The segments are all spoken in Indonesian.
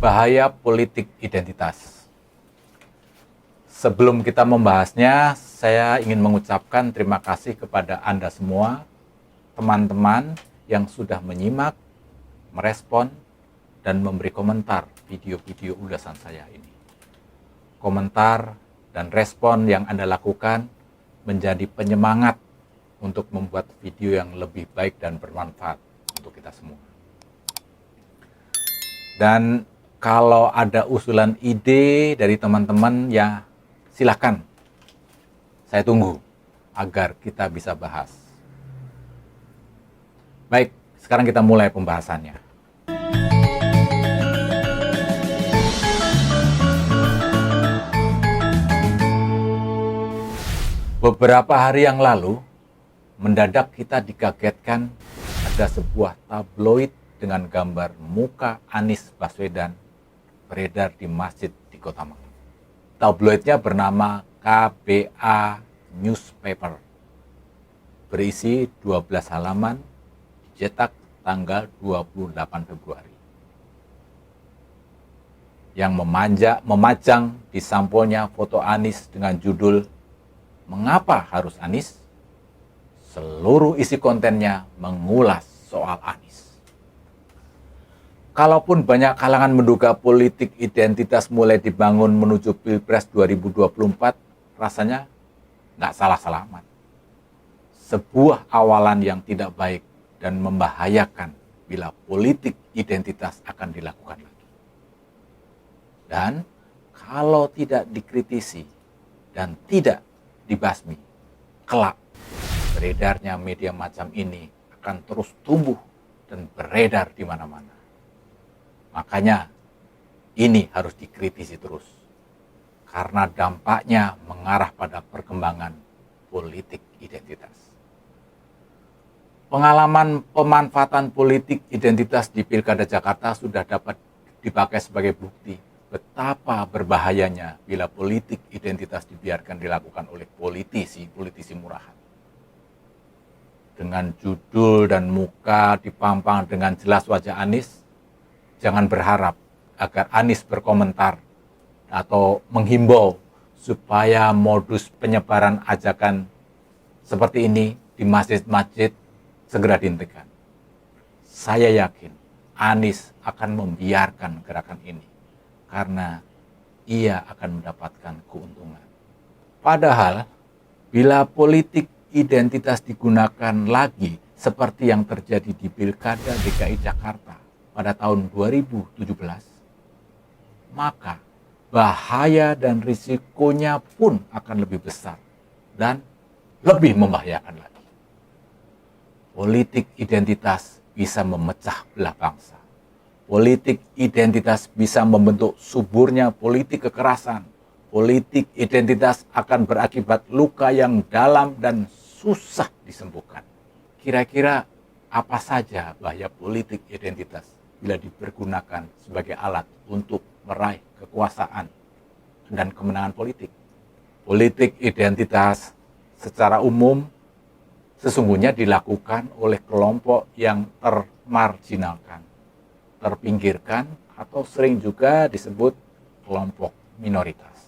Bahaya politik identitas. Sebelum kita membahasnya, saya ingin mengucapkan terima kasih kepada Anda semua, teman-teman yang sudah menyimak, merespon, dan memberi komentar video-video ulasan saya ini. Komentar dan respon yang Anda lakukan menjadi penyemangat untuk membuat video yang lebih baik dan bermanfaat untuk kita semua. Dan kalau ada usulan ide dari teman-teman, ya silakan. Saya tunggu agar kita bisa bahas. Baik, sekarang kita mulai pembahasannya. Beberapa hari yang lalu, mendadak kita dikagetkan ada sebuah tabloid dengan gambar muka Anies Baswedan beredar di masjid di Kota Malang. Tabloidnya bernama KBA Newspaper. Berisi 12 halaman, dicetak tanggal 28 Februari. Yang memajang di sampulnya foto Anies dengan judul "Mengapa harus Anies?" Seluruh isi kontennya mengulas soal Anies. Kalaupun banyak kalangan menduga politik identitas mulai dibangun menuju Pilpres 2024, rasanya nggak salah-salah amat. Sebuah awalan yang tidak baik dan membahayakan bila politik identitas akan dilakukan lagi. Dan kalau tidak dikritisi dan tidak dibasmi, kelak beredarnya media macam ini akan terus tumbuh dan beredar di mana-mana. Makanya ini harus dikritisi terus, karena dampaknya mengarah pada perkembangan politik identitas. Pengalaman pemanfaatan politik identitas di Pilkada Jakarta sudah dapat dipakai sebagai bukti betapa berbahayanya bila politik identitas dibiarkan dilakukan oleh politisi murahan. Dengan judul dan muka dipampang dengan jelas wajah Anies, jangan berharap agar Anies berkomentar atau menghimbau supaya modus penyebaran ajakan seperti ini di masjid-masjid segera dihentikan. Saya yakin Anies akan membiarkan gerakan ini karena ia akan mendapatkan keuntungan. Padahal bila politik identitas digunakan lagi seperti yang terjadi di Pilkada DKI Jakarta pada tahun 2017, maka bahaya dan risikonya pun akan lebih besar dan lebih membahayakan lagi. Politik identitas bisa memecah belah bangsa. Politik identitas bisa membentuk suburnya politik kekerasan. Politik identitas akan berakibat luka yang dalam dan susah disembuhkan. Kira-kira apa saja bahaya politik identitas bila dipergunakan sebagai alat untuk meraih kekuasaan dan kemenangan politik? Politik identitas secara umum sesungguhnya dilakukan oleh kelompok yang termarginalkan, terpinggirkan, atau sering juga disebut kelompok minoritas.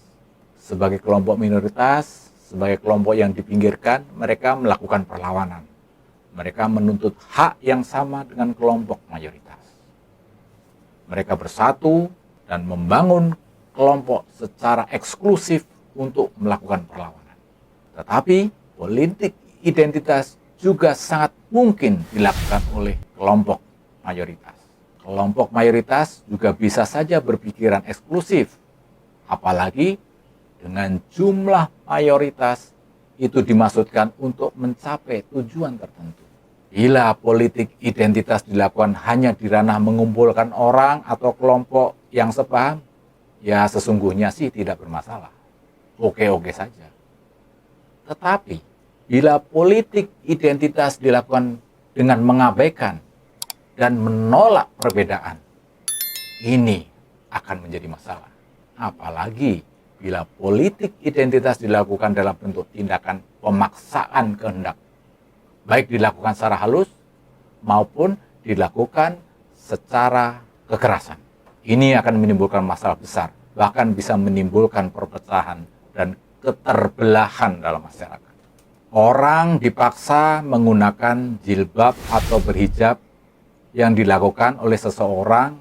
Sebagai kelompok minoritas, sebagai kelompok yang dipinggirkan, mereka melakukan perlawanan. Mereka menuntut hak yang sama dengan kelompok mayoritas. Mereka bersatu dan membangun kelompok secara eksklusif untuk melakukan perlawanan. Tetapi politik identitas juga sangat mungkin dilakukan oleh kelompok mayoritas. Kelompok mayoritas juga bisa saja berpikiran eksklusif, apalagi dengan jumlah mayoritas itu dimaksudkan untuk mencapai tujuan tertentu. Bila politik identitas dilakukan hanya di ranah mengumpulkan orang atau kelompok yang sepaham, ya sesungguhnya sih tidak bermasalah. Oke-oke saja. Tetapi bila politik identitas dilakukan dengan mengabaikan dan menolak perbedaan, ini akan menjadi masalah. Apalagi bila politik identitas dilakukan dalam bentuk tindakan pemaksaan kehendak, baik dilakukan secara halus maupun dilakukan secara kekerasan. Ini akan menimbulkan masalah besar, bahkan bisa menimbulkan perpecahan dan keterbelahan dalam masyarakat. Orang dipaksa menggunakan jilbab atau berhijab yang dilakukan oleh seseorang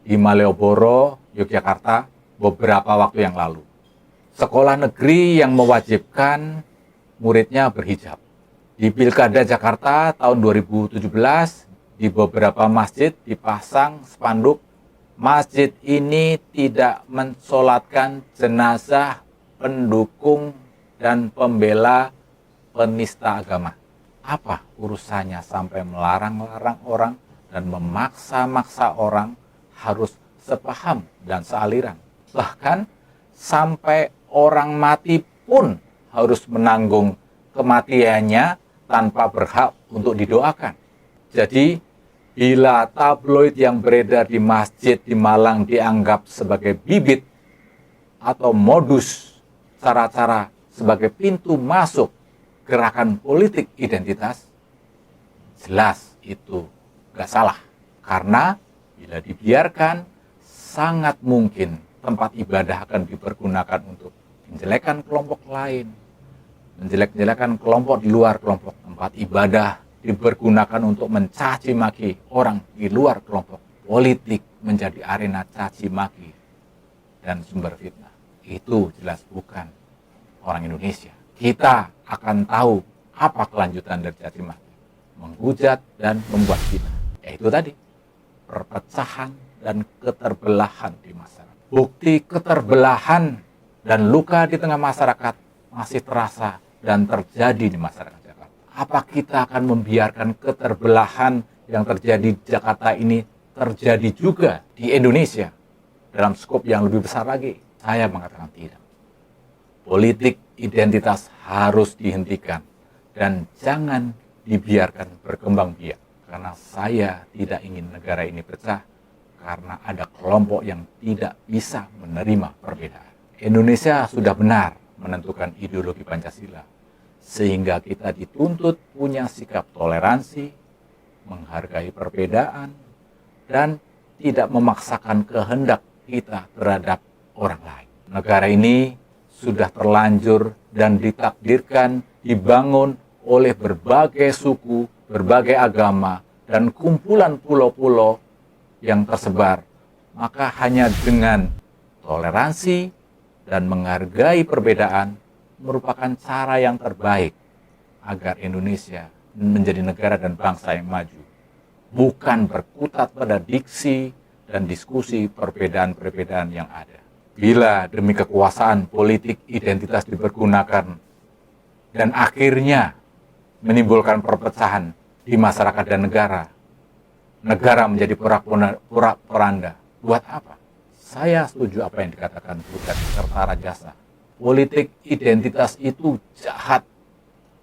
di Malioboro, Yogyakarta beberapa waktu yang lalu. Sekolah negeri yang mewajibkan muridnya berhijab. Di Pilkada Jakarta tahun 2017, di beberapa masjid dipasang spanduk, masjid ini tidak mensolatkan jenazah pendukung dan pembela penista agama. Apa urusannya sampai melarang-larang orang dan memaksa-maksa orang harus sepaham dan sealiran? Bahkan sampai orang mati pun harus menanggung kematiannya tanpa berhak untuk didoakan. Jadi, bila tabloid yang beredar di masjid di Malang dianggap sebagai bibit atau modus cara-cara sebagai pintu masuk gerakan politik identitas, jelas itu gak salah. Karena bila dibiarkan, sangat mungkin tempat ibadah akan dipergunakan untuk menjelekkan kelompok lain, menjelek-jelekan kelompok di luar kelompok. Tempat ibadah dipergunakan untuk mencaci maki orang di luar kelompok. Politik menjadi arena caci maki dan sumber fitnah. Itu jelas bukan orang Indonesia. Kita akan tahu apa kelanjutan dari caci maki, menghujat dan membuat fitnah. Yaitu tadi, perpecahan dan keterbelahan di masyarakat. Bukti keterbelahan dan luka di tengah masyarakat masih terasa dan terjadi di masyarakat Jakarta. Apa kita akan membiarkan keterbelahan yang terjadi di Jakarta ini terjadi juga di Indonesia dalam skop yang lebih besar lagi? Saya mengatakan tidak. Politik identitas harus dihentikan dan jangan dibiarkan berkembang biak. Karena saya tidak ingin negara ini pecah karena ada kelompok yang tidak bisa menerima perbedaan. Indonesia sudah benar menentukan ideologi Pancasila, sehingga kita dituntut punya sikap toleransi, menghargai perbedaan, dan tidak memaksakan kehendak kita terhadap orang lain. Negara ini sudah terlanjur dan ditakdirkan dibangun oleh berbagai suku, berbagai agama, dan kumpulan pulau-pulau yang tersebar. Maka hanya dengan toleransi dan menghargai perbedaan merupakan cara yang terbaik agar Indonesia menjadi negara dan bangsa yang maju. Bukan berkutat pada diksi dan diskusi perbedaan-perbedaan yang ada. Bila demi kekuasaan politik identitas dipergunakan dan akhirnya menimbulkan perpecahan di masyarakat dan negara menjadi porak-poranda. Buat apa? Saya setuju apa yang dikatakan Butet serta Rajasa. Politik identitas itu jahat.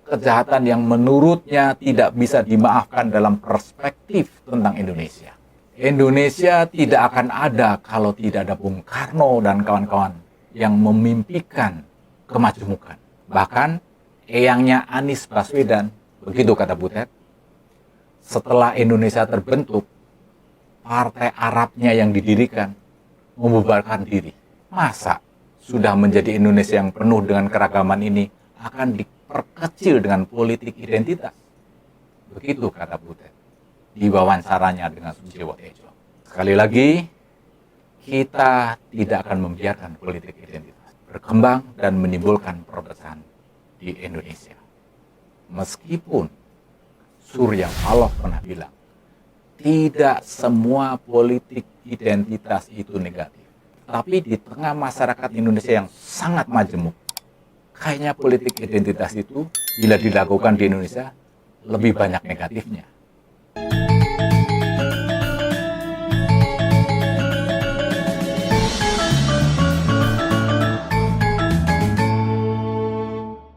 Kejahatan yang menurutnya tidak bisa dimaafkan dalam perspektif tentang Indonesia. Indonesia tidak akan ada kalau tidak ada Bung Karno dan kawan-kawan yang memimpikan kemajemukan. Bahkan eyangnya Anies Baswedan, begitu kata Butet, setelah Indonesia terbentuk, partai Arabnya yang didirikan membubarkan diri. Masa sudah menjadi Indonesia yang penuh dengan keragaman ini akan diperkecil dengan politik identitas? Begitu kata Butet di wawancaranya dengan Sujiwo Tejo. Sekali lagi, kita tidak akan membiarkan politik identitas berkembang dan menimbulkan perpecahan di Indonesia. Meskipun Surya Paloh pernah bilang, tidak semua politik identitas itu negatif. Tapi di tengah masyarakat Indonesia yang sangat majemuk, kayaknya politik identitas itu bila dilakukan di Indonesia lebih banyak negatifnya.